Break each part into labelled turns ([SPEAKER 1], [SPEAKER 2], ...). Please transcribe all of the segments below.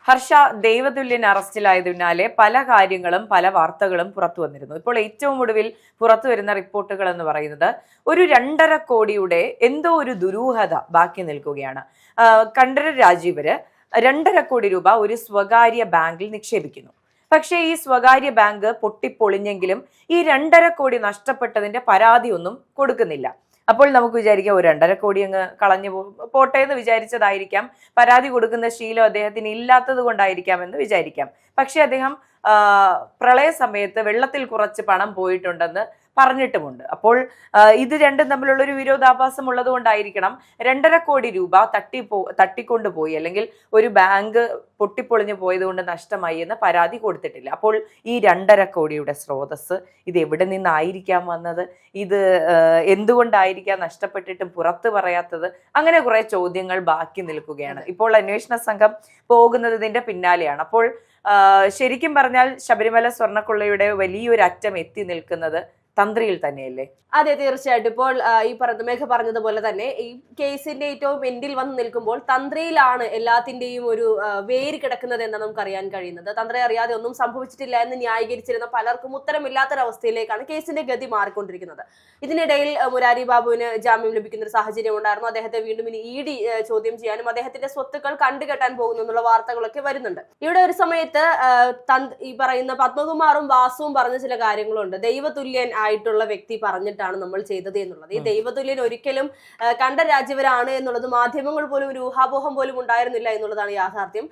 [SPEAKER 1] ഹർഷ, ദൈവതുല്യൻ അറസ്റ്റിലായതിന് പിന്നാലെ പല കാര്യങ്ങളും പല വാർത്തകളും പുറത്തു വന്നിരുന്നു. ഇപ്പോൾ ഏറ്റവും ഒടുവിൽ പുറത്തു വരുന്ന റിപ്പോർട്ടുകൾ എന്ന് പറയുന്നത് ഒരു 2.5 കോടിയുടെ എന്തോ ഒരു ദുരൂഹത ബാക്കി നിൽക്കുകയാണ്. കണ്ഠരര് രാജീവര് 2.5 കോടി രൂപ ഒരു സ്വകാര്യ ബാങ്കിൽ നിക്ഷേപിക്കുന്നു. പക്ഷേ ഈ സ്വകാര്യ ബാങ്ക് പൊട്ടിപ്പൊളിഞ്ഞെങ്കിലും ഈ 2.5 കോടി നഷ്ടപ്പെട്ടതിന്റെ പരാതി ഒന്നും കൊടുക്കുന്നില്ല. അപ്പോൾ നമുക്ക് വിചാരിക്കാം ഒരു 2.5 കോടി അങ്ങ് കളഞ്ഞു പോട്ടെ എന്ന് വിചാരിച്ചതായിരിക്കാം. പരാതി കൊടുക്കുന്ന ശീലം അദ്ദേഹത്തിന് ഇല്ലാത്തത് കൊണ്ടായിരിക്കാം എന്ന് വിചാരിക്കാം. പക്ഷെ അദ്ദേഹം പ്രളയ സമയത്ത് വെള്ളത്തിൽ കുറച്ച് പണം പോയിട്ടുണ്ടെന്ന് പറഞ്ഞിട്ടുമുണ്ട്. അപ്പോൾ ഇത് രണ്ടും തമ്മിലുള്ള ഒരു വിരോധാഭാസം ഉള്ളത് കൊണ്ടായിരിക്കണം 2.5 കോടി രൂപ തട്ടിക്കൊണ്ടുപോയി അല്ലെങ്കിൽ ഒരു ബാങ്ക് പൊട്ടിപ്പൊളിഞ്ഞു പോയത് കൊണ്ട് നഷ്ടമായി എന്ന് പരാതി കൊടുത്തിട്ടില്ല. അപ്പോൾ ഈ 2.5 കോടിയുടെ സ്രോതസ് ഇത് എവിടെ നിന്നായിരിക്കാം വന്നത്? ഇത് എന്തുകൊണ്ടായിരിക്കാം നഷ്ടപ്പെട്ടിട്ടും പുറത്തു പറയാത്തത്? അങ്ങനെ കുറെ ചോദ്യങ്ങൾ ബാക്കി നിൽക്കുകയാണ്. ഇപ്പോൾ അന്വേഷണ സംഘം പോകുന്നത് ഇതിന്റെ പിന്നാലെയാണ്. അപ്പോൾ ശരിക്കും പറഞ്ഞാൽ ശബരിമല സ്വർണ്ണക്കൊള്ളയുടെ വലിയൊരു അറ്റം എത്തി നിൽക്കുന്നത് തന്ത്രിയിൽ തന്നെയല്ലേ?
[SPEAKER 2] അതെ, തീർച്ചയായിട്ടും. ഇപ്പോൾ ഈ മേഘ പറഞ്ഞതുപോലെ തന്നെ ഈ കേസിന്റെ ഏറ്റവും എൻഡിൽ വന്ന് നിൽക്കുമ്പോൾ തന്ത്രിയിലാണ് എല്ലാത്തിന്റെയും ഒരു വേര് കിടക്കുന്നത് എന്നാണ് നമുക്ക് അറിയാൻ കഴിയുന്നത്. തന്ത്രി അറിയാതെ ഒന്നും സംഭവിച്ചിട്ടില്ല എന്ന് ന്യായീകരിച്ചിരുന്ന പലർക്കും ഉത്തരമില്ലാത്തൊരവസ്ഥയിലേക്കാണ് കേസിന്റെ ഗതി മാറിക്കൊണ്ടിരിക്കുന്നത്. ഇതിനിടയിൽ മുരാരി ബാബുവിന് ജാമ്യം ലഭിക്കുന്ന ഒരു സാഹചര്യം ഉണ്ടായിരുന്നു. അദ്ദേഹത്തെ വീണ്ടും ഇനി ED ചോദ്യം ചെയ്യാനും അദ്ദേഹത്തിന്റെ സ്വത്തുക്കൾ കണ്ടുകെട്ടാൻ പോകുന്നു എന്നുള്ള വാർത്തകളൊക്കെ വരുന്നുണ്ട്. ഇവിടെ ഒരു സമയത്ത് ഈ പറയുന്ന പത്മകുമാറും വാസുവും പറഞ്ഞ ചില കാര്യങ്ങളുണ്ട്. ദൈവതുല്യൻ ആയിട്ടുള്ള വ്യക്തി പറഞ്ഞിട്ടാണ് നമ്മൾ ചെയ്തത് എന്നുള്ളത്. ഈ ദൈവതുല്യൻ ഒരിക്കലും കണ്ഠരര് രാജീവരാണ് എന്നുള്ളത് മാധ്യമങ്ങൾ പോലും ഒരു ഊഹാപോഹം പോലും ഉണ്ടായിരുന്നില്ല എന്നുള്ളതാണ് യാഥാർത്ഥ്യം.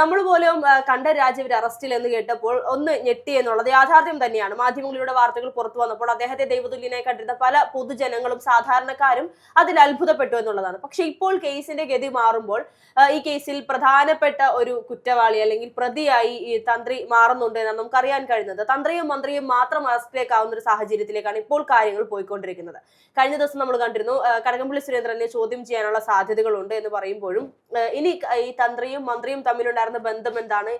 [SPEAKER 2] നമ്മൾ പോലും കണ്ഠരര് രാജീവർ അറസ്റ്റിൽ എന്ന് കേട്ടപ്പോൾ ഒന്ന് ഞെട്ടി എന്നുള്ളത് യാഥാർത്ഥ്യം തന്നെയാണ്. മാധ്യമങ്ങളിലൂടെ വാർത്തകൾ പുറത്തു വന്നപ്പോൾ അദ്ദേഹത്തെ ദൈവതുല്യനായി കണ്ടിരുന്ന പല പൊതുജനങ്ങളും സാധാരണക്കാരും അതിൽ അത്ഭുതപ്പെട്ടു എന്നുള്ളതാണ്. പക്ഷെ ഇപ്പോൾ കേസിന്റെ ഗതി മാറുമ്പോൾ ഈ കേസിൽ പ്രധാനപ്പെട്ട ഒരു കുറ്റവാളി അല്ലെങ്കിൽ പ്രതിയായി ഈ തന്ത്രി മാറുന്നുണ്ട് എന്നാണ് നമുക്ക് അറിയാൻ കഴിയുന്നത്. തന്ത്രിയും മന്ത്രിയും മാത്രം അറസ്റ്റിലേക്കാവുന്ന ഒരു സാഹചര്യത്തിലേക്കാണ് ഇപ്പോൾ കാര്യങ്ങൾ പോയിക്കൊണ്ടിരിക്കുന്നത്. കഴിഞ്ഞ ദിവസം നമ്മൾ കണ്ടിരുന്നു കടകംപള്ളി സുരേന്ദ്രനെ ചോദ്യം ചെയ്യാനുള്ള സാധ്യതകളുണ്ട് എന്ന് പറയുമ്പോഴും ഇനി ഈ തന്ത്രിയും മന്ത്രിയും തമ്മിലുണ്ടായിരുന്ന ബന്ധം എന്താണ്?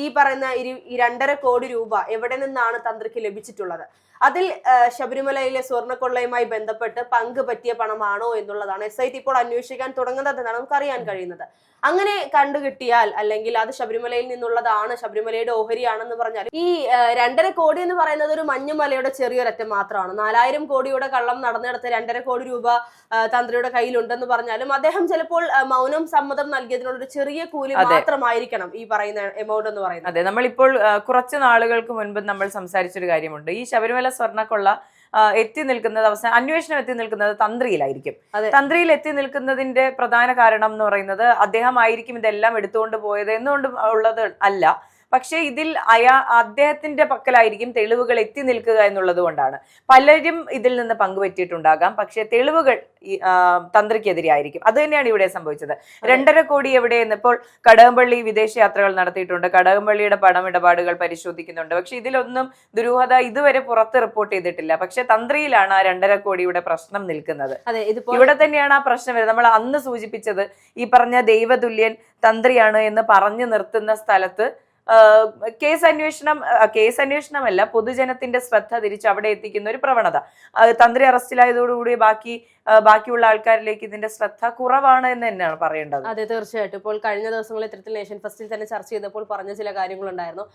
[SPEAKER 2] ഈ പറയുന്ന 2.5 കോടി രൂപ എവിടെ നിന്നാണ് തന്ത്രിക്ക് ലഭിച്ചിട്ടുള്ളത്? അതിൽ ശബരിമലയിലെ സ്വർണ്ണക്കൊള്ളയുമായി ബന്ധപ്പെട്ട് പങ്ക് പറ്റിയ പണമാണോ എന്നുള്ളതാണ് SIT ഇപ്പോൾ അന്വേഷിക്കാൻ തുടങ്ങുന്നതെന്നാണ് നമുക്ക് അറിയാൻ കഴിയുന്നത്. അങ്ങനെ കണ്ടുകിട്ടിയാൽ അല്ലെങ്കിൽ അത് ശബരിമലയിൽ നിന്നുള്ളതാണ്, ശബരിമലയുടെ ഓഹരിയാണെന്ന് പറഞ്ഞാൽ ഈ 2.5 കോടി എന്ന് പറയുന്നത് ഒരു മഞ്ഞുമലയുടെ ചെറിയൊരറ്റം മാത്രമാണ്. 4000 കോടിയുടെ കള്ളം നടന്നെടുത്ത് 2.5 കോടി രൂപ തന്ത്രിയുടെ കയ്യിലുണ്ടെന്ന് പറഞ്ഞാലും അദ്ദേഹം ചിലപ്പോൾ മൗനം സമ്മതം നൽകിയതിനുള്ള ഒരു ചെറിയ കൂലി മാത്രമായിരിക്കണം ഈ പറയുന്ന എമൗണ്ട് എന്ന് പറയുന്നത്.
[SPEAKER 1] അതെ, നമ്മളിപ്പോൾ കുറച്ച് നാളുകൾക്ക് മുൻപ് നമ്മൾ സംസാരിച്ചൊരു കാര്യമുണ്ട്. ഈ ശബരിമല സ്വർണ്ണക്കൊള്ള എത്തി നിൽക്കുന്നത് അന്വേഷണം എത്തി നിൽക്കുന്നത് തന്ത്രിയിലായിരിക്കും. തന്ത്രിയിൽ എത്തി നിൽക്കുന്നതിന്റെ പ്രധാന കാരണം എന്ന് പറയുന്നത് അദ്ദേഹം ആയിരിക്കും ഇതെല്ലാം എടുത്തുകൊണ്ട് പോയത് എന്നുകൊണ്ട് ഉള്ളത് അല്ല. പക്ഷേ ഇതിൽ അദ്ദേഹത്തിന്റെ പക്കലായിരിക്കും തെളിവുകൾ എത്തി നിൽക്കുക എന്നുള്ളത് കൊണ്ടാണ്. പലരും ഇതിൽ നിന്ന് പങ്കുപറ്റിയിട്ടുണ്ടാകാം, പക്ഷെ തെളിവുകൾ തന്ത്രിക്കെതിരെ ആയിരിക്കും. അത് തന്നെയാണ് ഇവിടെ സംഭവിച്ചത്. 2.5 കോടി എവിടെയെന്ന് ഇപ്പോൾ കടകംപള്ളി വിദേശയാത്രകൾ നടത്തിയിട്ടുണ്ട്. കടകംപള്ളിയുടെ പണമിടപാടുകൾ പരിശോധിക്കുന്നുണ്ട്. പക്ഷെ ഇതിലൊന്നും ദുരൂഹത ഇതുവരെ പുറത്ത് റിപ്പോർട്ട് ചെയ്തിട്ടില്ല. പക്ഷെ തന്ത്രിയിലാണ് ആ 2.5 കോടിയുടെ പ്രശ്നം നിൽക്കുന്നത്. ഇവിടെ തന്നെയാണ് ആ പ്രശ്നം വരുന്നത്. നമ്മൾ അന്ന് സൂചിപ്പിച്ചത് ഈ പറഞ്ഞ ദൈവതുല്യൻ തന്ത്രിയാണ് എന്ന് പറഞ്ഞു നിർത്തുന്ന സ്ഥലത്ത് കേസ് അന്വേഷണമല്ല, പൊതുജനത്തിന്റെ ശ്രദ്ധ തിരിച്ച് അവിടെ എത്തിക്കുന്ന ഒരു പ്രവണത. തന്ത്രി അറസ്റ്റിലായതോടുകൂടി ബാക്കിയുള്ള ആൾക്കാരിലേക്ക് ഇതിന്റെ ശ്രദ്ധ കുറവാണ് എന്ന് തന്നെയാണ് പറയേണ്ടത്.
[SPEAKER 2] അതെ, തീർച്ചയായിട്ടും. ഇപ്പോൾ കഴിഞ്ഞ ദിവസങ്ങളിൽ ഇത്തരത്തിൽ നേഷൻ ഫസ്റ്റിൽ തന്നെ ചർച്ച ചെയ്തപ്പോൾ പറഞ്ഞ ചില കാര്യങ്ങളുണ്ടായിരുന്നു.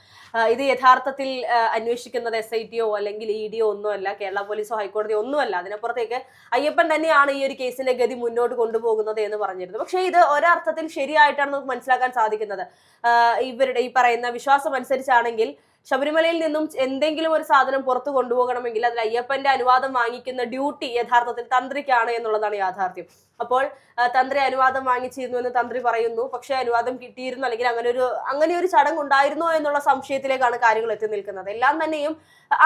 [SPEAKER 2] ഇത് യഥാർത്ഥത്തിൽ അന്വേഷിക്കുന്നത് SITയോ അല്ലെങ്കിൽ EDയോ ഒന്നുമല്ല, കേരള പോലീസോ ഹൈക്കോടതിയോ ഒന്നുമല്ല. അതിനപ്പുറത്തേക്ക് അയ്യപ്പൻ തന്നെയാണ് ഈ ഒരു കേസിന്റെ ഗതി മുന്നോട്ട് കൊണ്ടുപോകുന്നത് എന്ന് പറഞ്ഞിരുന്നു. പക്ഷേ ഇത് ഒരർത്ഥത്തിൽ ശരിയായിട്ടാണ് നമുക്ക് മനസ്സിലാക്കാൻ സാധിക്കുന്നത്. ഇവരുടെ ഈ പറയുന്ന വിശ്വാസം അനുസരിച്ചാണെങ്കിൽ ശബരിമലയിൽ നിന്നും എന്തെങ്കിലും ഒരു സാധനം പുറത്തു കൊണ്ടുപോകണമെങ്കിൽ അതിൽ അയ്യപ്പന്റെ അനുവാദം വാങ്ങിക്കുന്ന ഡ്യൂട്ടി യഥാർത്ഥത്തിൽ തന്ത്രിക്കാണ് എന്നുള്ളതാണ് യാഥാർത്ഥ്യം. അപ്പോൾ തന്ത്രി അനുവാദം വാങ്ങിച്ചിരുന്നു എന്ന് തന്ത്രി പറയുന്നു. പക്ഷെ അനുവാദം കിട്ടിയിരുന്നു അല്ലെങ്കിൽ അങ്ങനെ ഒരു ചടങ്ങ് ഉണ്ടായിരുന്നോ എന്നുള്ള സംശയത്തിലേക്കാണ് കാര്യങ്ങൾ എത്തി നിൽക്കുന്നത്. എല്ലാം തന്നെയും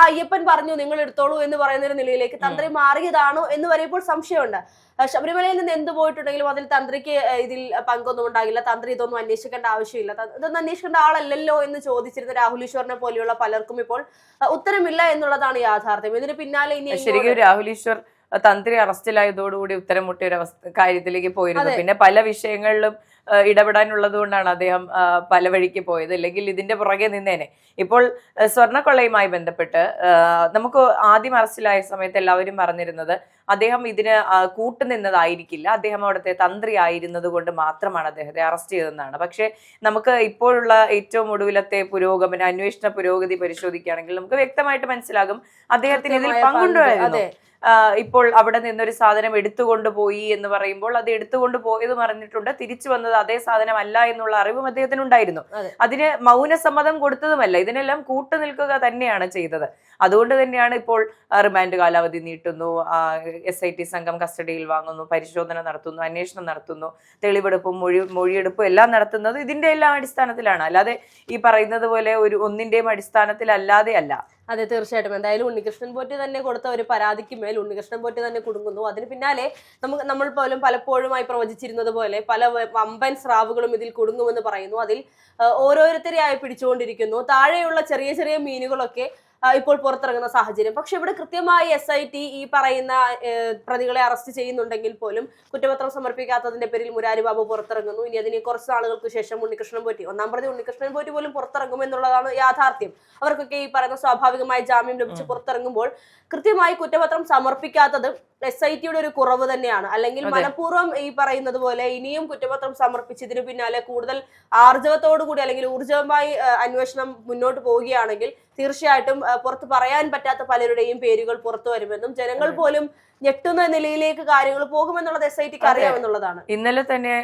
[SPEAKER 2] അയ്യപ്പൻ പറഞ്ഞു നിങ്ങൾ എടുത്തോളൂ എന്ന് പറയുന്ന ഒരു നിലയിലേക്ക് തന്ത്രി മാറിയതാണോ എന്ന് വരെ ഇപ്പോൾ സംശയമുണ്ട്. ശബരിമലയിൽ നിന്ന് എന്ത് പോയിട്ടുണ്ടെങ്കിലും അതിൽ തന്ത്രിക്ക് ഇതിൽ പങ്കൊന്നും ഉണ്ടാകില്ല. തന്ത്രി ഇതൊന്നും അന്വേഷിക്കേണ്ട ആവശ്യമില്ല, ഇതൊന്നും അന്വേഷിക്കേണ്ട ആളല്ലല്ലോ എന്ന് ചോദിച്ചിരുന്ന രാഹുൽ ഈശ്വറിനെ പോലെയുള്ള പലർക്കും ഇപ്പോൾ ഉത്തരമില്ല എന്നുള്ളതാണ് യാഥാർത്ഥ്യം. ഇതിന് പിന്നാലെ ഇനി
[SPEAKER 1] ശരിക്കും രാഹുൽ ഈശ്വർ തന്ത്രി അറസ്റ്റിലായതോടുകൂടി ഉത്തരം മുട്ടിയ ഒരു കാര്യത്തിലേക്ക് പോയിരുന്നു. പിന്നെ പല വിഷയങ്ങളിലും ഇടപെടാനുള്ളത് കൊണ്ടാണ് അദ്ദേഹം പല വഴിക്ക് പോയത്. അല്ലെങ്കിൽ ഇതിന്റെ പുറകെ നിന്നേനെ. ഇപ്പോൾ സ്വർണ്ണക്കൊള്ളയുമായി ബന്ധപ്പെട്ട് നമുക്ക് ആദ്യം അറസ്റ്റിലായ സമയത്ത് എല്ലാവരും പറഞ്ഞിരുന്നത് അദ്ദേഹം ഇതിന് കൂട്ടുനിന്നതായിരിക്കില്ല. അദ്ദേഹം അവിടുത്തെ തന്ത്രി ആയിരുന്നത് കൊണ്ട് മാത്രമാണ് അദ്ദേഹത്തെ അറസ്റ്റ് ചെയ്തതെന്നാണ്. പക്ഷേ നമുക്ക് ഇപ്പോഴുള്ള ഏറ്റവും ഒടുവിലത്തെ അന്വേഷണ പുരോഗതി പരിശോധിക്കുകയാണെങ്കിൽ നമുക്ക് വ്യക്തമായിട്ട് മനസ്സിലാകും അദ്ദേഹത്തിന് ഇതിൽ പങ്കുണ്ടായിരുന്നു. ഇപ്പോൾ അവിടെ നിന്നൊരു സാധനം എടുത്തുകൊണ്ട് പോയി എന്ന് പറയുമ്പോൾ അത് എടുത്തുകൊണ്ട് പോയത് പറഞ്ഞിട്ടുണ്ട്, തിരിച്ചു വന്നത് അതേ സാധനമല്ല എന്നുള്ള അറിവും അദ്ദേഹത്തിന് ഉണ്ടായിരുന്നു. അതിന് മൗനസമ്മതം കൊടുത്തതുമല്ല, ഇതിനെല്ലാം കൂട്ടുനിൽക്കുക തന്നെയാണ് ചെയ്തത്. അതുകൊണ്ട് തന്നെയാണ് ഇപ്പോൾ റിമാൻഡ് കാലാവധി നീട്ടുന്നു, SIT സംഘം കസ്റ്റഡിയിൽ വാങ്ങുന്നു, പരിശോധന നടത്തുന്നു, അന്വേഷണം നടത്തുന്നു, തെളിവെടുപ്പും മൊഴിയെടുപ്പും എല്ലാം നടത്തുന്നത് ഇതിന്റെ എല്ലാം അടിസ്ഥാനത്തിലാണ്. അല്ലാതെ ഈ പറയുന്നത് പോലെ ഒന്നിന്റെയും അടിസ്ഥാനത്തിലല്ലാതെ അല്ല.
[SPEAKER 2] അതെ, തീർച്ചയായിട്ടും. എന്തായാലും ഉണ്ണികൃഷ്ണൻ പോറ്റി തന്നെ കൊടുത്ത ഒരു പരാതിക്ക് മേൽ ഉണ്ണികൃഷ്ണൻ പോറ്റി തന്നെ കുടുങ്ങുന്നു. അതിന് പിന്നാലെ നമ്മൾ പോലും പലപ്പോഴുമായി പ്രവചിച്ചിരുന്നത് പോലെ പല വമ്പൻ സ്രാവുകളും ഇതിൽ കുടുങ്ങുമെന്ന് പറയുന്നു. അതിൽ ഓരോരുത്തരെയായി പിടിച്ചുകൊണ്ടിരിക്കുന്നു. താഴെയുള്ള ചെറിയ ചെറിയ മീനുകളൊക്കെ ഇപ്പോൾ പുറത്തിറങ്ങുന്ന സാഹചര്യം. പക്ഷെ ഇവിടെ കൃത്യമായി SIT ഈ പറയുന്ന പ്രതികളെ അറസ്റ്റ് ചെയ്യുന്നുണ്ടെങ്കിൽ പോലും കുറ്റപത്രം സമർപ്പിക്കാത്തതിന്റെ പേരിൽ മുരാരി ബാബു പുറത്തിറങ്ങുന്നു. ഇനി അതിന് കുറച്ച് നാളുകൾക്ക് ശേഷം ഉണ്ണികൃഷ്ണൻ പോറ്റി, ഒന്നാം പ്രതി ഉണ്ണികൃഷ്ണൻ പോറ്റി പോലും പുറത്തിറങ്ങും എന്നുള്ളതാണ് യാഥാർത്ഥ്യം. അവർക്കൊക്കെ ഈ പറയുന്ന സ്വാഭാവികമായ ജാമ്യം ലഭിച്ച് പുറത്തിറങ്ങുമ്പോൾ കൃത്യമായി കുറ്റപത്രം സമർപ്പിക്കാത്തത് SITയുടെ ഒരു കുറവ് തന്നെയാണ്. അല്ലെങ്കിൽ മനഃപൂർവ്വം ഈ പറയുന്നത് പോലെ ഇനിയും കുറ്റപത്രം സമർപ്പിച്ചതിന് പിന്നാലെ കൂടുതൽ ആർജവത്തോടു കൂടി അല്ലെങ്കിൽ ഊർജവമായി അന്വേഷണം മുന്നോട്ട് പോവുകയാണെങ്കിൽ തീർച്ചയായിട്ടും പുറത്ത് പറയാൻ പറ്റാത്ത പലരുടെയും പേരുകൾ പുറത്തു വരുമെന്നും ജനങ്ങൾ പോലും ഞെട്ടുന്ന നിലയിലേക്ക് കാര്യങ്ങൾ പോകുമെന്നുള്ളത് SITക്ക് അറിയാമെന്നുള്ളതാണ്.
[SPEAKER 1] ഇന്നലെ തന്നെ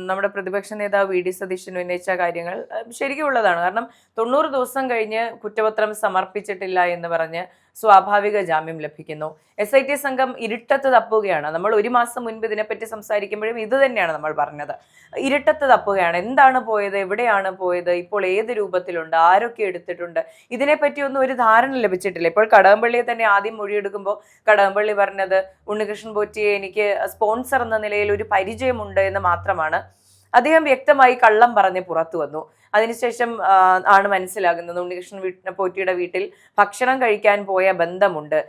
[SPEAKER 1] നമ്മുടെ പ്രതിപക്ഷ നേതാവ് VD സതീശൻ ഉന്നയിച്ച കാര്യങ്ങൾ ശരിക്കും ഉള്ളതാണ്. കാരണം 90 ദിവസം കഴിഞ്ഞ് കുറ്റപത്രം സമർപ്പിച്ചിട്ടില്ല എന്ന് പറഞ്ഞ് സ്വാഭാവിക ജാമ്യം ലഭിക്കുന്നു. SIT സംഘം ഇരുട്ടത്ത് തപ്പുകയാണ്. നമ്മൾ 1 മാസം മുൻപ് ഇതിനെപ്പറ്റി സംസാരിക്കുമ്പോഴും ഇത് തന്നെയാണ് നമ്മൾ പറഞ്ഞത്. ഇരുട്ടത്ത് തപ്പുകയാണ്. എന്താണ് പോയത്, എവിടെയാണ് പോയത്, ഇപ്പോൾ ഏത് രൂപത്തിലുണ്ട്, ആരൊക്കെ എടുത്തിട്ടുണ്ട്, ഇതിനെപ്പറ്റിയൊന്നും ഒരു ധാരണ ലഭിച്ചിട്ടില്ല. ഇപ്പോൾ കടകംപള്ളിയെ തന്നെ ആദ്യം മൊഴിയെടുക്കുമ്പോൾ കടകംപള്ളി പറഞ്ഞത് ഉണ്ണികൃഷ്ണൻ പോറ്റിയെ എനിക്ക് സ്പോൺസർ എന്ന നിലയിൽ ഒരു പരിചയമുണ്ട് എന്ന് മാത്രമാണ്. അദ്ദേഹം വ്യക്തമായി കള്ളം പറഞ്ഞ് പുറത്തു വന്നു. അതിനുശേഷം ആണ് മനസ്സിലാകുന്നത് ഉണ്ണികൃഷ്ണൻ പോറ്റിയുടെ വീട്ടിൽ ഭക്ഷണം കഴിക്കാൻ പോയ ബന്ധമുണ്ട്,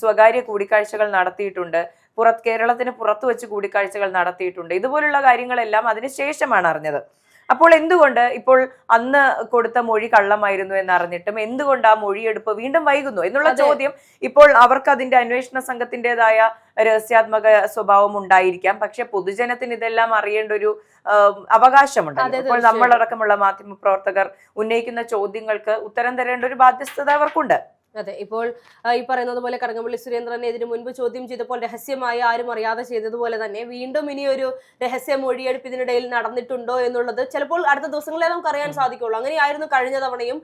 [SPEAKER 1] സ്വകാര്യ കൂടിക്കാഴ്ചകൾ നടത്തിയിട്ടുണ്ട്, കേരളത്തിന് പുറത്തു വെച്ച് കൂടിക്കാഴ്ചകൾ നടത്തിയിട്ടുണ്ട്. ഇതുപോലുള്ള കാര്യങ്ങളെല്ലാം അതിനുശേഷമാണ് അറിഞ്ഞത്. അപ്പോൾ എന്തുകൊണ്ട് ഇപ്പോൾ അന്ന് കൊടുത്ത മൊഴി കള്ളമായിരുന്നു എന്നറിഞ്ഞിട്ടും എന്തുകൊണ്ട് ആ മൊഴിയെടുപ്പ് വീണ്ടും വൈകുന്നു എന്നുള്ള ചോദ്യം ഇപ്പോൾ അവർക്ക് അതിന്റെ അന്വേഷണ സംഘത്തിൻ്റെതായ രഹസ്യാത്മക സ്വഭാവം ഉണ്ടായിരിക്കാം. പക്ഷെ പൊതുജനത്തിന് ഇതെല്ലാം അറിയേണ്ട ഒരു അവകാശമുണ്ട്. ഇപ്പോൾ നമ്മളടക്കമുള്ള മാധ്യമ പ്രവർത്തകർ ഉന്നയിക്കുന്ന ചോദ്യങ്ങൾക്ക് ഉത്തരം തരേണ്ട ഒരു ബാധ്യസ്ഥത അവർക്കുണ്ട്.
[SPEAKER 2] അതെ, ഇപ്പോൾ ഈ പറയുന്നത് പോലെ കടകംപള്ളി സുരേന്ദ്രനെ ഇതിനു മുൻപ് ചോദ്യം ചെയ്തപ്പോൾ രഹസ്യമായി ആരും അറിയാതെ ചെയ്തതുപോലെ തന്നെ വീണ്ടും ഇനിയൊരു രഹസ്യ മൊഴിയെടുപ്പ് ഇതിനിടയിൽ നടന്നിട്ടുണ്ടോ എന്നുള്ളത് ചിലപ്പോൾ അടുത്ത ദിവസങ്ങളെ നമുക്ക് അറിയാൻ സാധിക്കുള്ളൂ. അങ്ങനെയായിരുന്നു കഴിഞ്ഞ തവണയും.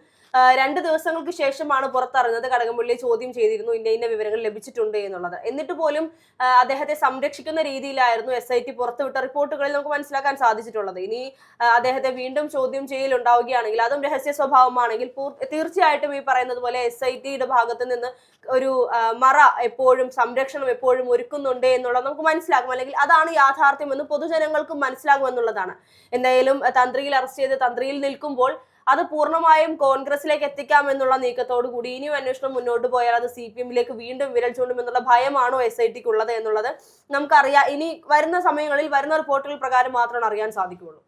[SPEAKER 2] 2 ദിവസങ്ങൾക്ക് ശേഷമാണ് പുറത്തറിഞ്ഞത് കടകംപള്ളി ചോദ്യം ചെയ്തിരുന്നു, ഇന്ന വിവരങ്ങൾ ലഭിച്ചിട്ടുണ്ട് എന്നുള്ളത്. എന്നിട്ട് പോലും അദ്ദേഹത്തെ സംരക്ഷിക്കുന്ന രീതിയിലായിരുന്നു SIT പുറത്തുവിട്ട റിപ്പോർട്ടുകളിൽ നമുക്ക് മനസ്സിലാക്കാൻ സാധിച്ചിട്ടുള്ളത്. ഇനി അദ്ദേഹത്തെ വീണ്ടും ചോദ്യം ചെയ്യലുണ്ടാവുകയാണെങ്കിൽ അതും രഹസ്യ സ്വഭാവമാണെങ്കിൽ തീർച്ചയായിട്ടും ഈ പറയുന്നത് പോലെ SITയുടെ ഭാഗത്ത് നിന്ന് ഒരു മറ എപ്പോഴും സംരക്ഷണം എപ്പോഴും ഒരുക്കുന്നുണ്ട് എന്നുള്ളത് നമുക്ക് മനസ്സിലാകും. അല്ലെങ്കിൽ അതാണ് യാഥാർത്ഥ്യമെന്ന് പൊതുജനങ്ങൾക്ക് മനസ്സിലാകുമെന്നുള്ളതാണ്. എന്തായാലും തന്ത്രിയിൽ അറസ്റ്റ് ചെയ്ത് തന്ത്രിയിൽ നിൽക്കുമ്പോൾ അത് പൂർണ്ണമായും കോൺഗ്രസിലേക്ക് എത്തിക്കാമെന്നുള്ള നീക്കത്തോടു കൂടി ഇനിയും അന്വേഷണം മുന്നോട്ട് പോയാൽ അത് CPM-ലേക്ക് വീണ്ടും വിരൽ ചൂണ്ടുമെന്നുള്ള ഭയമാണോ SITക്ക് ഉള്ളത് എന്നുള്ളത് നമുക്കറിയാം. ഇനി വരുന്ന സമയങ്ങളിൽ വരുന്ന റിപ്പോർട്ടുകൾ പ്രകാരം മാത്രമാണ് അറിയാൻ സാധിക്കുകയുള്ളൂ.